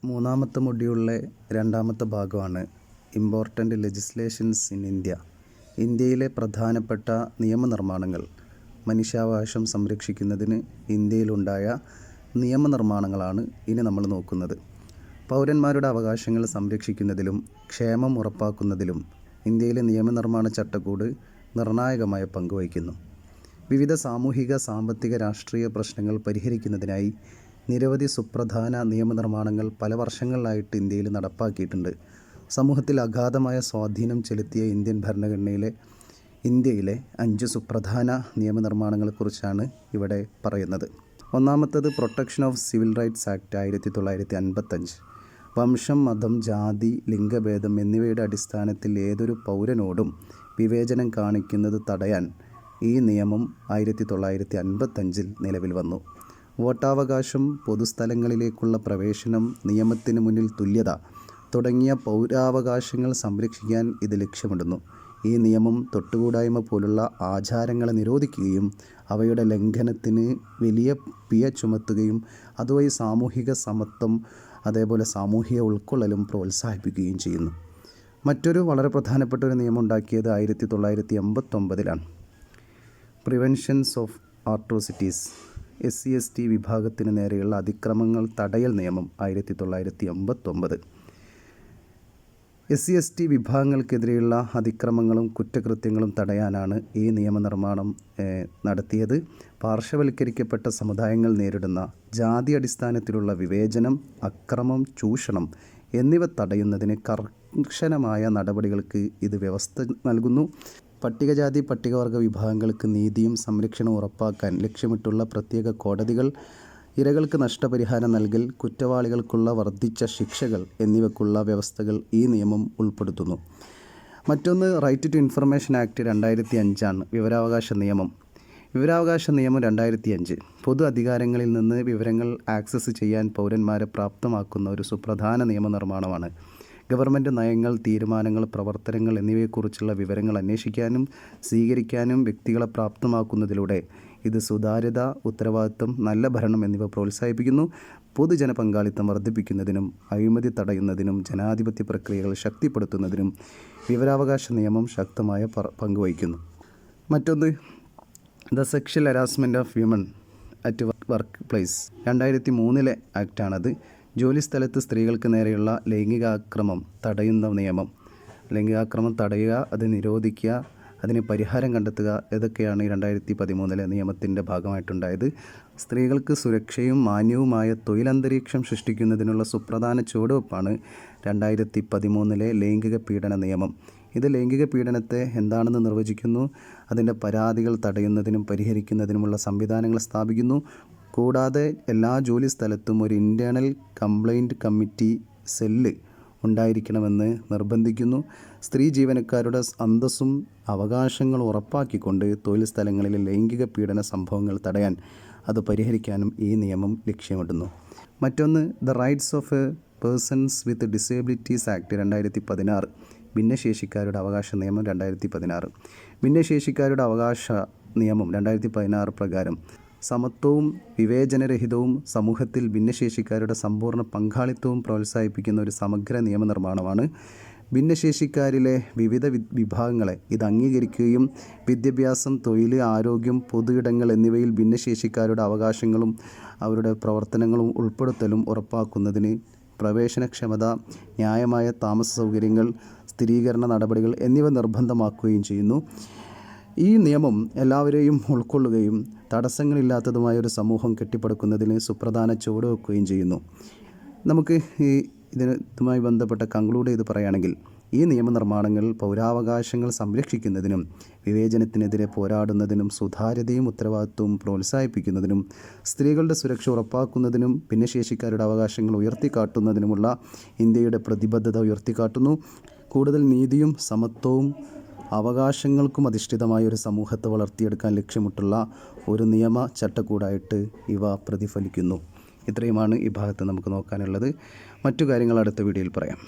മൂന്നാമത്തെ മൊഡ്യൂളിലെ രണ്ടാമത്തെ ഭാഗമാണ് ഇമ്പോർട്ടൻ്റ് ലെജിസ്ലേഷൻസ് ഇൻ ഇന്ത്യ. ഇന്ത്യയിലെ പ്രധാനപ്പെട്ട നിയമനിർമ്മാണങ്ങൾ. മനുഷ്യാവകാശം സംരക്ഷിക്കുന്നതിന് ഇന്ത്യയിലുണ്ടായ നിയമനിർമ്മാണങ്ങളാണ് ഇനി നമ്മൾ നോക്കുന്നത്. പൗരന്മാരുടെ അവകാശങ്ങൾ സംരക്ഷിക്കുന്നതിലും ക്ഷേമം ഉറപ്പാക്കുന്നതിലും ഇന്ത്യയിലെ നിയമനിർമ്മാണ ചട്ടക്കൂട് നിർണായകമായ പങ്ക് വഹിക്കുന്നു. വിവിധ സാമൂഹിക, സാമ്പത്തിക, രാഷ്ട്രീയ പ്രശ്നങ്ങൾ പരിഹരിക്കുന്നതിനായി നിരവധി സുപ്രധാന നിയമനിർമ്മാണങ്ങൾ പല വർഷങ്ങളിലായിട്ട് ഇന്ത്യയിൽ നടപ്പാക്കിയിട്ടുണ്ട്. സമൂഹത്തിൽ അഗാധമായ സ്വാധീനം ചെലുത്തിയ ഇന്ത്യൻ ഭരണഘടനയിലെ ഇന്ത്യയിലെ 5 സുപ്രധാന നിയമനിർമ്മാണങ്ങളെക്കുറിച്ചാണ് ഇവിടെ പറയുന്നത്. ഒന്നാമത്തേത് protection of civil rights act 1955. വംശം, മതം, ജാതി, ലിംഗഭേദം എന്നിവയുടെ അടിസ്ഥാനത്തിൽ ഏതൊരു പൗരനോടും വിവേചനം കാണിക്കുന്നത് തടയാൻ ഈ നിയമം 1955 നിലവിൽ വന്നു. വോട്ടവകാശം, പൊതുസ്ഥലങ്ങളിലേക്കുള്ള പ്രവേശനം, നിയമത്തിന് മുന്നിൽ തുല്യത തുടങ്ങിയ പൗരാവകാശങ്ങൾ സംരക്ഷിക്കാൻ ഇത് ലക്ഷ്യമിടുന്നു. ഈ നിയമം തൊട്ടുകൂടായ്മ പോലുള്ള ആചാരങ്ങളെ നിരോധിക്കുകയും അവയുടെ ലംഘനത്തിന് വലിയ പിഴ ചുമത്തുകയും അതുവഴി സാമൂഹിക സമത്വം അതേപോലെ സാമൂഹിക ഉൾക്കൊള്ളലും പ്രോത്സാഹിപ്പിക്കുകയും ചെയ്യുന്നു. മറ്റൊരു വളരെ പ്രധാനപ്പെട്ട ഒരു നിയമം ഉണ്ടാക്കിയത് 1989 പ്രിവെൻഷൻസ് ഓഫ് അട്രോസിറ്റീസ്. SC/ST വിഭാഗത്തിന് നേരെയുള്ള അതിക്രമങ്ങൾ തടയൽ നിയമം 1989. SC/ST വിഭാഗങ്ങൾക്കെതിരെയുള്ള അതിക്രമങ്ങളും കുറ്റകൃത്യങ്ങളും തടയാനാണ് ഈ നിയമനിർമ്മാണം നടത്തിയത്. പാർശ്വവൽക്കരിക്കപ്പെട്ട സമുദായങ്ങൾ നേരിടുന്ന ജാതി അടിസ്ഥാനത്തിലുള്ള വിവേചനം, അക്രമം, ചൂഷണം എന്നിവ തടയുന്നതിന് കർശനമായ നടപടികൾക്ക് ഇത് വ്യവസ്ഥ നൽകുന്നു. പട്ടികജാതി, പട്ടികവർഗ വിഭാഗങ്ങൾക്ക് നീതിയും സംരക്ഷണവും ഉറപ്പാക്കാൻ ലക്ഷ്യമിട്ടുള്ള പ്രത്യേക കോടതികൾ, ഇരകൾക്ക് നഷ്ടപരിഹാരം നൽകൽ, കുറ്റവാളികൾക്കുള്ള വർദ്ധിച്ച ശിക്ഷകൾ എന്നിവയ്ക്കുള്ള വ്യവസ്ഥകൾ ഈ നിയമം ഉൾപ്പെടുത്തുന്നു. മറ്റൊന്ന് റൈറ്റ് ടു ഇൻഫർമേഷൻ ആക്ട് 2005 വിവരാവകാശ നിയമം. വിവരാവകാശ നിയമം 2005 പൊതു അധികാരങ്ങളിൽ നിന്ന് വിവരങ്ങൾ ആക്സസ് ചെയ്യാൻ പൗരന്മാരെ പ്രാപ്തമാക്കുന്ന ഒരു സുപ്രധാന നിയമനിർമ്മാണമാണ്. ഗവൺമെൻറ് നയങ്ങൾ, തീരുമാനങ്ങൾ, പ്രവർത്തനങ്ങൾ എന്നിവയെക്കുറിച്ചുള്ള വിവരങ്ങൾ അന്വേഷിക്കാനും സ്വീകരിക്കാനും വ്യക്തികളെ പ്രാപ്തമാക്കുന്നതിലൂടെ ഇത് സുതാര്യത, ഉത്തരവാദിത്വം, നല്ല ഭരണം എന്നിവ പ്രോത്സാഹിപ്പിക്കുന്നു. പൊതുജന പങ്കാളിത്തം വർദ്ധിപ്പിക്കുന്നതിനും അഴിമതി തടയുന്നതിനും ജനാധിപത്യ പ്രക്രിയകൾ ശക്തിപ്പെടുത്തുന്നതിനും വിവരാവകാശ നിയമം ശക്തമായ പങ്ക് വഹിക്കുന്നു. മറ്റൊന്ന് the sexual harassment of women at work place 2003 ആക്റ്റാണത്. ജോലിസ്ഥലത്ത് സ്ത്രീകൾക്ക് നേരെയുള്ള ലൈംഗികാക്രമം തടയുന്ന നിയമം. ലൈംഗികാക്രമം തടയുക, അത് നിരോധിക്കുക, അതിന് പരിഹാരം കണ്ടെത്തുക, ഇതൊക്കെയാണ് 2013 നിയമത്തിൻ്റെ ഭാഗമായിട്ടുണ്ടായത്. സ്ത്രീകൾക്ക് സുരക്ഷയും മാന്യവുമായ തൊഴിലന്തരീക്ഷം സൃഷ്ടിക്കുന്നതിനുള്ള സുപ്രധാന ചുവടുവെപ്പാണ് 2013 ലൈംഗിക പീഡന നിയമം. ഇത് ലൈംഗിക പീഡനത്തെ എന്താണെന്ന് നിർവചിക്കുന്നു, അതിൻ്റെ പരാതികൾ തടയുന്നതിനും പരിഹരിക്കുന്നതിനുമുള്ള സംവിധാനങ്ങൾ സ്ഥാപിക്കുന്നു. കൂടാതെ എല്ലാ ജോലി സ്ഥലത്തും ഒരു ഇൻറ്റേർണൽ കംപ്ലയിൻറ്റ് കമ്മിറ്റി സെല്ല് ഉണ്ടായിരിക്കണമെന്ന് നിർബന്ധിക്കുന്നു. സ്ത്രീ ജീവനക്കാരുടെ അന്തസ്സും അവകാശങ്ങളും ഉറപ്പാക്കിക്കൊണ്ട് തൊഴിൽ സ്ഥലങ്ങളിലെ ലൈംഗിക പീഡന സംഭവങ്ങൾ തടയാൻ, അത് പരിഹരിക്കാനും ഈ നിയമം ലക്ഷ്യമിടുന്നു. മറ്റൊന്ന് the rights of persons with disabilities act 2016 ഭിന്നശേഷിക്കാരുടെ അവകാശ നിയമം 2016. ഭിന്നശേഷിക്കാരുടെ അവകാശ നിയമം 2016 പ്രകാരം സമത്വവും വിവേചനരഹിതവും സമൂഹത്തിൽ ഭിന്നശേഷിക്കാരുടെ സമ്പൂർണ്ണ പങ്കാളിത്തവും പ്രോത്സാഹിപ്പിക്കുന്ന ഒരു സമഗ്ര നിയമനിർമ്മാണമാണ്. ഭിന്നശേഷിക്കാരിലെ വിവിധ വിഭാഗങ്ങളെ ഇത് അംഗീകരിക്കുകയും വിദ്യാഭ്യാസം, തൊഴിൽ, ആരോഗ്യം, പൊതു ഇടങ്ങൾ എന്നിവയിൽ ഭിന്നശേഷിക്കാരുടെ അവകാശങ്ങളും അവരുടെ പ്രവർത്തനങ്ങളും ഉൾപ്പെടുത്തലും ഉറപ്പാക്കുന്നതിന് പ്രവേശനക്ഷമത, ന്യായമായ താമസ സൗകര്യങ്ങൾ, സ്ഥിരീകരണ നടപടികൾ എന്നിവ നിർബന്ധമാക്കുകയും ചെയ്യുന്നു. ഈ നിയമം എല്ലാവരെയും ഉൾക്കൊള്ളുകയും തടസ്സങ്ങളില്ലാത്തതുമായ ഒരു സമൂഹം കെട്ടിപ്പടുക്കുന്നതിന് സുപ്രധാന ചുവടുവെക്കുകയും ചെയ്യുന്നു. നമുക്ക് ഇതുമായി ബന്ധപ്പെട്ട കൺക്ലൂഡ് ചെയ്ത് പറയുകയാണെങ്കിൽ, ഈ നിയമനിർമ്മാണങ്ങൾ പൗരാവകാശങ്ങൾ സംരക്ഷിക്കുന്നതിനും വിവേചനത്തിനെതിരെ പോരാടുന്നതിനും സുതാര്യതയും ഉത്തരവാദിത്വവും പ്രോത്സാഹിപ്പിക്കുന്നതിനും സ്ത്രീകളുടെ സുരക്ഷ ഉറപ്പാക്കുന്നതിനും ഭിന്നശേഷിക്കാരുടെ അവകാശങ്ങൾ ഉയർത്തിക്കാട്ടുന്നതിനുമുള്ള ഇന്ത്യയുടെ പ്രതിബദ്ധത ഉയർത്തിക്കാട്ടുന്നു. കൂടുതൽ നീതിയും സമത്വവും അവകാശങ്ങൾക്കും അധിഷ്ഠിതമായ ഒരു സമൂഹത്തെ വളർത്തിയെടുക്കാൻ ലക്ഷ്യമിട്ടുള്ള ഒരു നിയമ ചട്ടക്കൂടായിട്ട് ഇവ പ്രതിഫലിക്കുന്നു. ഇത്രയുമാണ് ഈ ഭാഗത്ത് നമുക്ക് നോക്കാനുള്ളത്. മറ്റു കാര്യങ്ങൾ അടുത്ത വീഡിയോയിൽ പറയാം.